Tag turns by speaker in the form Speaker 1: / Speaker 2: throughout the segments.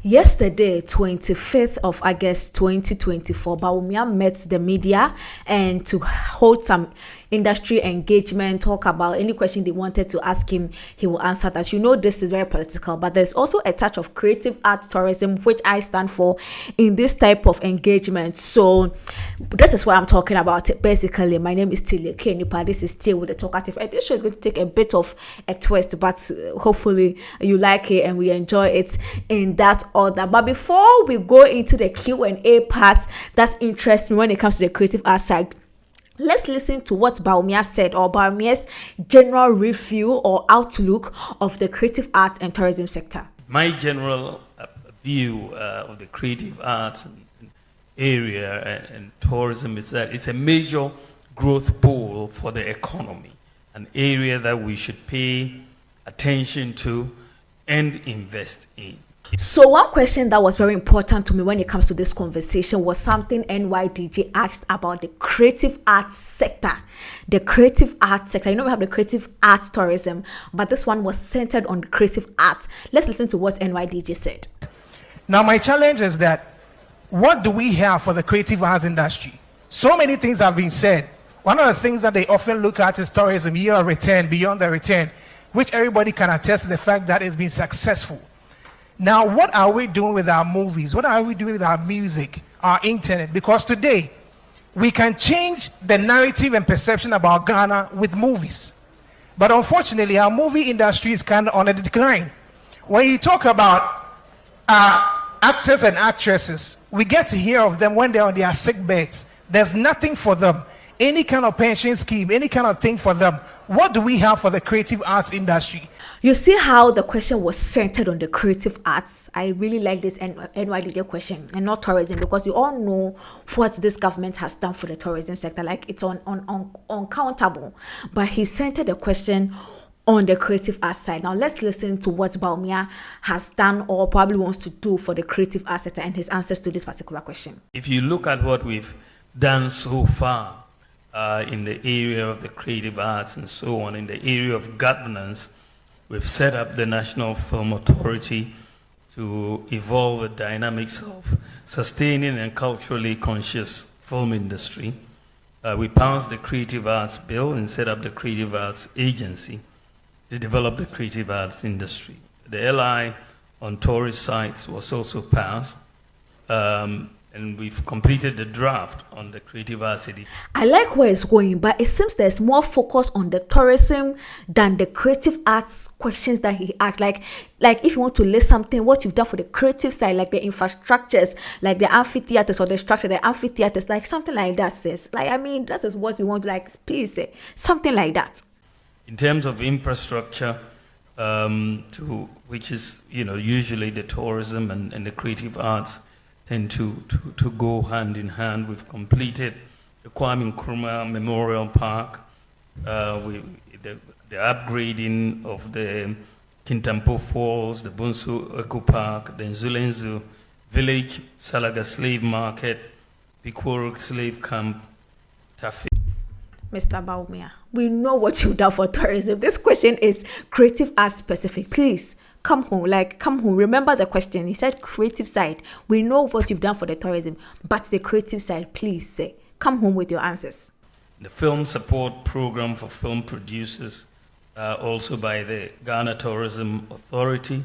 Speaker 1: Yesterday, 25th of August 2024, Bawumia met the media and to hold some industry engagement, talk about any question they wanted to ask him, he will answer that. You know, this is very political, but there's also a touch of creative art tourism, which I stand for in this type of engagement. So that is what I'm talking about. Basically, my name is Tilly Kenipa. This is Till with the Talkative. And this show is going to take a bit of a twist, but hopefully you like it and we enjoy it in that order. But before we go into the Q&A part that interests me when it comes to the creative art side, let's listen to what Bawumia said, or Bawumia's general review or outlook of the creative arts and tourism sector.
Speaker 2: My general view of the creative arts area and tourism is that it's a major growth pool for the economy, an area that we should pay attention to and invest in.
Speaker 1: So one question that was very important to me when it comes to this conversation was something NyDJ asked about the creative arts sector. The creative arts sector. You know, we have the creative arts tourism, but this one was centered on the creative arts. Let's listen to what NyDJ said.
Speaker 3: Now, my challenge is that what do we have for the creative arts industry? So many things have been said. One of the things that they often look at is tourism, year of return, beyond the return, which everybody can attest to the fact that it's been successful. Now, what are we doing with our movies? What are we doing with our music, our internet? Because today, we can change the narrative and perception about Ghana with movies. But unfortunately, our movie industry is kind of on a decline. When you talk about actors and actresses, we get to hear of them when they're on their sick beds. There's nothing for them. Any kind of pension scheme, any kind of thing for them. What do we have for the creative arts industry?
Speaker 1: You see how the question was centered on the creative arts. I really like this NyDJ question and not tourism, because you all know what this government has done for the tourism sector. Like, it's uncountable. But he centered the question on the creative arts side. Now let's listen to what Bawumia has done or probably wants to do for the creative arts sector and his answers to this particular question.
Speaker 2: If you look at what we've done so far in the area of the creative arts and so on, in the area of governance, we've set up the National Film Authority to evolve the dynamics of sustaining and culturally conscious film industry. We passed the Creative Arts Bill and set up the Creative Arts Agency to develop the creative arts industry. The LI on tourist sites was also passed, and we've completed the draft on the creative arts edition.
Speaker 1: I like where it's going, but it seems there's more focus on the tourism than the creative arts questions that he asked. Like if you want to list something, what you've done for the creative side, like the infrastructures, like the amphitheaters or the structure, the amphitheaters, like something like that says. Like, I mean, that is what we want to, like, please say something like that.
Speaker 2: In terms of infrastructure, which is, you know, usually the tourism and the creative arts tend to go hand in hand. We've completed the Kwame Nkrumah Memorial Park, the upgrading of the Kintampo Falls, the Bunsu Eco Park, the Nzulenzu Village, Salaga Slave Market, Pikworo Slave Camp, Tafi.
Speaker 1: Mr. Bawumia, we know what you've done for tourism. This question is creative arts specific. Please come home. Remember the question. He said creative side. We know what you've done for the tourism, but the creative side, please say, come home with your answers.
Speaker 2: The film support program for film producers, also by the Ghana Tourism Authority.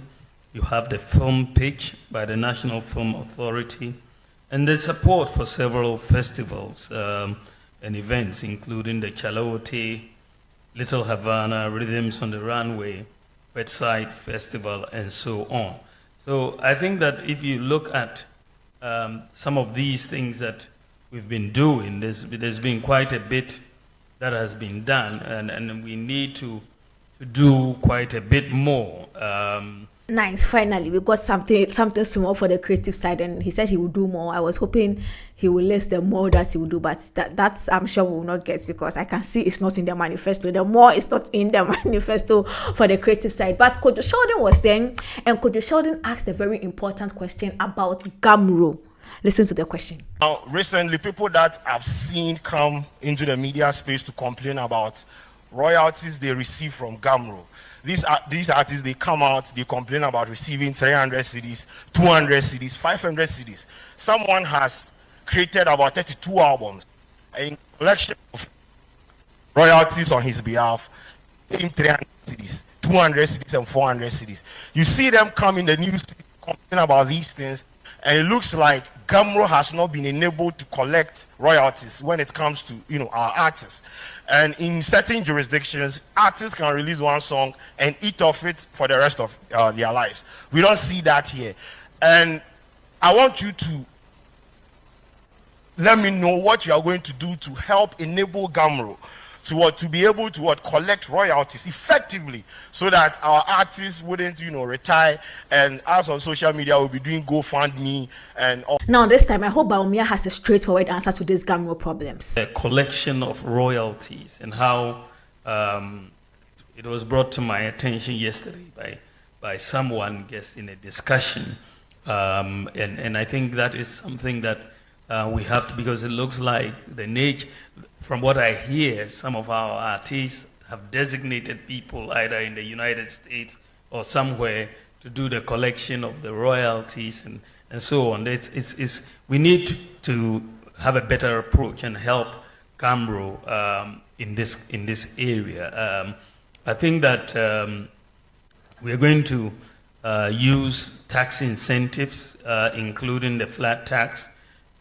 Speaker 2: You have the film pitch by the National Film Authority, and the support for several festivals and events, including the Chalawote, Little Havana, Rhythms on the Runway, Westside Festival, and so on. So I think that if you look at some of these things that we've been doing, there's been quite a bit that has been done, and we need to do quite a bit more.
Speaker 1: Nice. Finally, we got something small for the creative side, and he said he would do more. I was hoping he will list the more that he will do, but that's I'm sure we will not get, because I can see it's not in the manifesto. The more is not in the manifesto for the creative side. But Kwadwo Sheldon was there, and Kwadwo Sheldon asked a very important question about Gamro. Listen to the question.
Speaker 4: Now, recently, people that I've seen come into the media space to complain about royalties they receive from Gamro. these artists, they come out, they complain about receiving 300 CDs, 200 CDs, 500 CDs. Someone has created about 32 albums, a collection of royalties on his behalf, in 300 CDs, 200 CDs, and 400 CDs. You see them come in the news complaining about these things, and it looks like Gamro has not been enabled to collect royalties when it comes to our artists. And in certain jurisdictions, artists can release one song and eat off it for the rest of their lives. We don't see that here. And I want you to let me know what you are going to do to help enable Gamro to be able to collect royalties effectively, so that our artists wouldn't retire, and us on social media will be doing GoFundMe and all.
Speaker 1: Now this time I hope Bawumia has a straightforward answer to these Gamro problems.
Speaker 2: The collection of royalties and how it was brought to my attention yesterday by someone just in a discussion, and I think that is something that we have to, because it looks like the nature, from what I hear, some of our artists have designated people either in the United States or somewhere to do the collection of the royalties and so on. We need to have a better approach and help Gamro in this area. I think that we are going to use tax incentives, including the flat tax,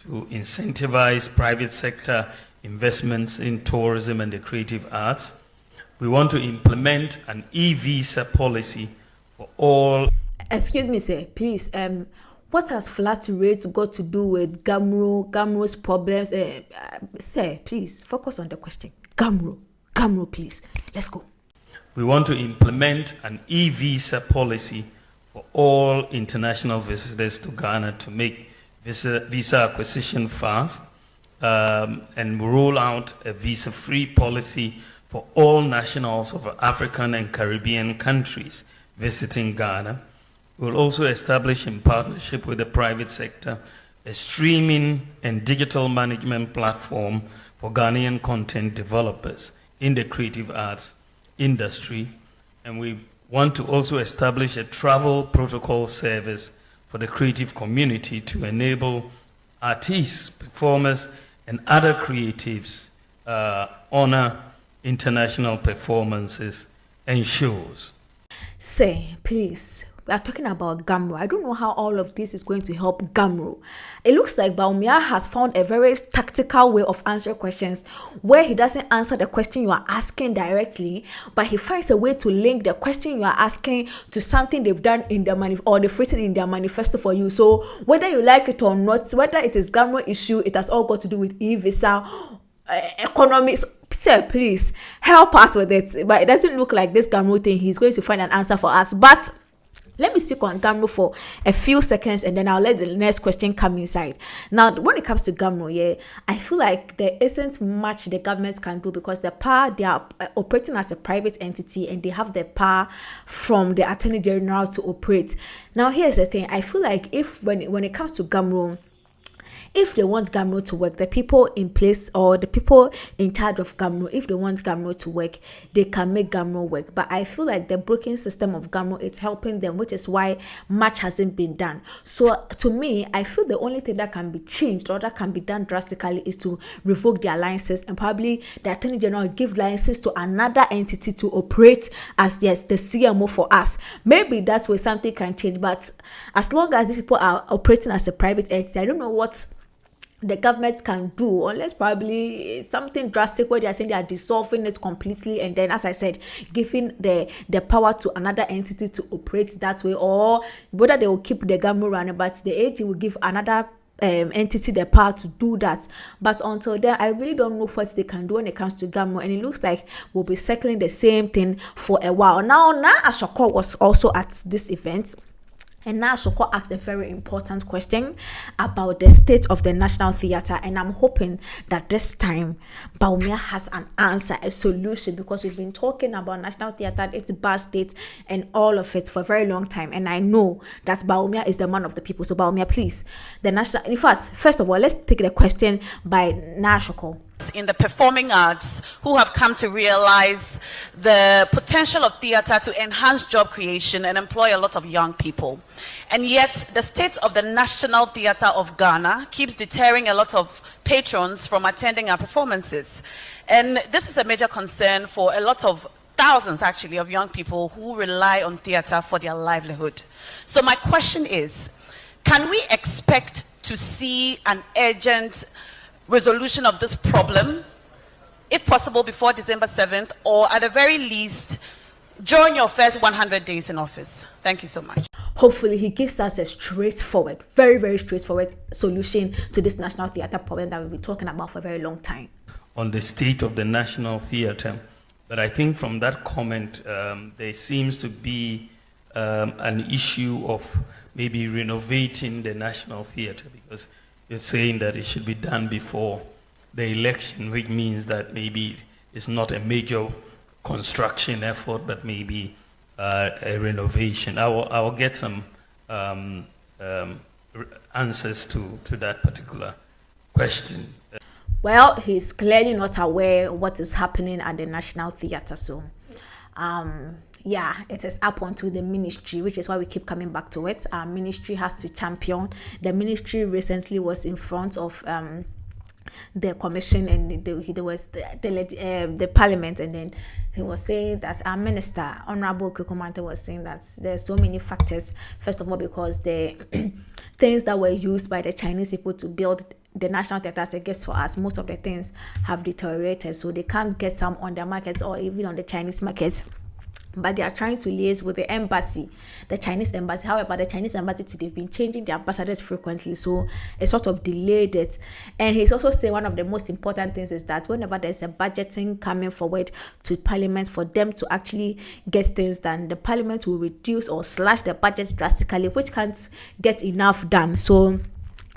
Speaker 2: to incentivize private sector investments in tourism and the creative arts. We want to implement an e-visa policy for all.
Speaker 1: Excuse me, sir, please. What has flat rates got to do with Gamro's problems? Sir, please focus on the question. Gamro, please. Let's go.
Speaker 2: We want to implement an e-visa policy for all international visitors to Ghana to make visa acquisition fast, and roll out a visa-free policy for all nationals of African and Caribbean countries visiting Ghana. We'll also establish, in partnership with the private sector, a streaming and digital management platform for Ghanaian content developers in the creative arts industry. And we want to also establish a travel protocol service for the creative community to enable artists, performers, and other creatives honor international performances and shows.
Speaker 1: Say, please, we are talking about Gamro. I don't know how all of this is going to help Gamro. It looks like Bawumia has found a very tactical way of answering questions, where he doesn't answer the question you are asking directly, but he finds a way to link the question you are asking to something they've done in their or they've written in their manifesto for you. So whether you like it or not, whether it is Gamro issue, it has all got to do with e-visa, economics. Sir, please help us with it. But it doesn't look like this Gamro thing, he's going to find an answer for us. But let me speak on Gamro for a few seconds, and then I'll let the next question come inside. Now, when it comes to Gamro, I feel like there isn't much the government can do, because the power, they are operating as a private entity, and they have the power from the Attorney General to operate. Now, here's the thing. I feel like when it comes to Gamro, if they want Gamro to work, the people in place or the people in charge of Gamro, if they want Gamro to work, they can make Gamro work. But I feel like the broken system of Gamro is helping them, which is why much hasn't been done. So to me, I feel the only thing that can be changed or that can be done drastically is to revoke their licenses, and probably the Attorney General give license to another entity to operate as the CMO for us. Maybe that's where something can change. But as long as these people are operating as a private entity, I don't know what the government can do, unless probably something drastic where they are saying they are dissolving it completely, and then, as I said, giving the power to another entity to operate that way, or whether they will keep the Gamro running, but the AG will give another entity the power to do that. But until then, I really don't know what they can do when it comes to Gamro, and it looks like we'll be circling the same thing for a while. Now, Naa Ashorkor was also at this event, and Naa Ashorkor asked a very important question about the state of the National Theatre, and I'm hoping that this time Bawumia has an answer, a solution, because we've been talking about National Theatre, its bad state, and all of it for a very long time, and I know that Bawumia is the man of the people. So Bawumia, please, in fact, first of all, let's take the question by Naa Ashorkor.
Speaker 5: in the performing arts who have come to realize the potential of theater to enhance job creation and employ a lot of young people. And yet, the state of the National Theatre of Ghana keeps deterring a lot of patrons from attending our performances. And this is a major concern for a lot of thousands, actually, of young people who rely on theater for their livelihood. So my question is, can we expect to see an urgent resolution of this problem, if possible before December 7th, or at the very least, during your first 100 days in office? Thank you so much.
Speaker 1: Hopefully he gives us a straightforward, very, very straightforward solution to this national theatre problem that we've been talking about for a very long time.
Speaker 2: On the state of the National Theatre, but I think from that comment, there seems to be an issue of maybe renovating the National Theatre, because you're saying that it should be done before the election, which means that maybe it's not a major construction effort, but maybe a renovation. I will get some answers to that particular question.
Speaker 1: Well, he's clearly not aware what is happening at the National Theatre, so yeah, it is up onto the ministry, which is why we keep coming back to it. Our ministry has to champion. The ministry recently was in front of the commission, and there was the parliament, and then he was saying that our minister, Honorable Kukumante, was saying that there's so many factors. First of all, because the things that were used by the Chinese people to build the National Theatre as a gift for us, most of the things have deteriorated, so they can't get some on the market or even on the Chinese market. But they are trying to liaise with the embassy, the Chinese embassy. However, the Chinese embassy today have been changing their ambassadors frequently, so it sort of delayed it. And he's also saying one of the most important things is that whenever there's a budgeting coming forward to Parliament for them to actually get things done, the Parliament will reduce or slash the budgets drastically, which can't get enough done. So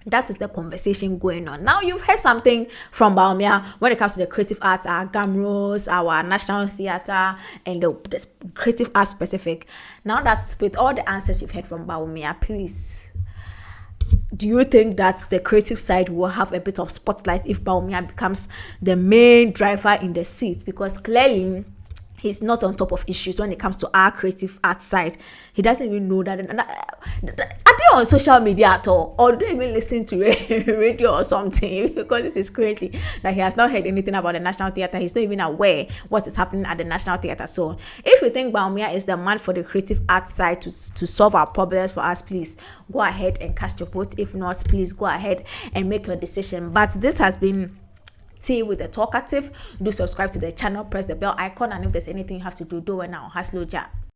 Speaker 1: that is the conversation going on. Now, you've heard something from Bawumia when it comes to the creative arts, our GAMROs, our National Theatre, and the creative arts specific. Now, that's with all the answers you've heard from Bawumia, please, do you think that the creative side will have a bit of spotlight if Bawumia becomes the main driver in the seat? Because clearly, he's not on top of issues when it comes to our creative art side. He doesn't even know that. Are they on social media at all? Or do they even listen to radio or something? Because this is crazy that he has not heard anything about the National Theatre. He's not even aware what is happening at the National Theatre. So if you think Bawumia is the man for the creative art side to solve our problems for us, please go ahead and cast your vote. If not, please go ahead and make your decision. But this has been Tea with the Talkative. Do subscribe to the channel, press the bell icon, and if there's anything you have to do it now. Haslo ja.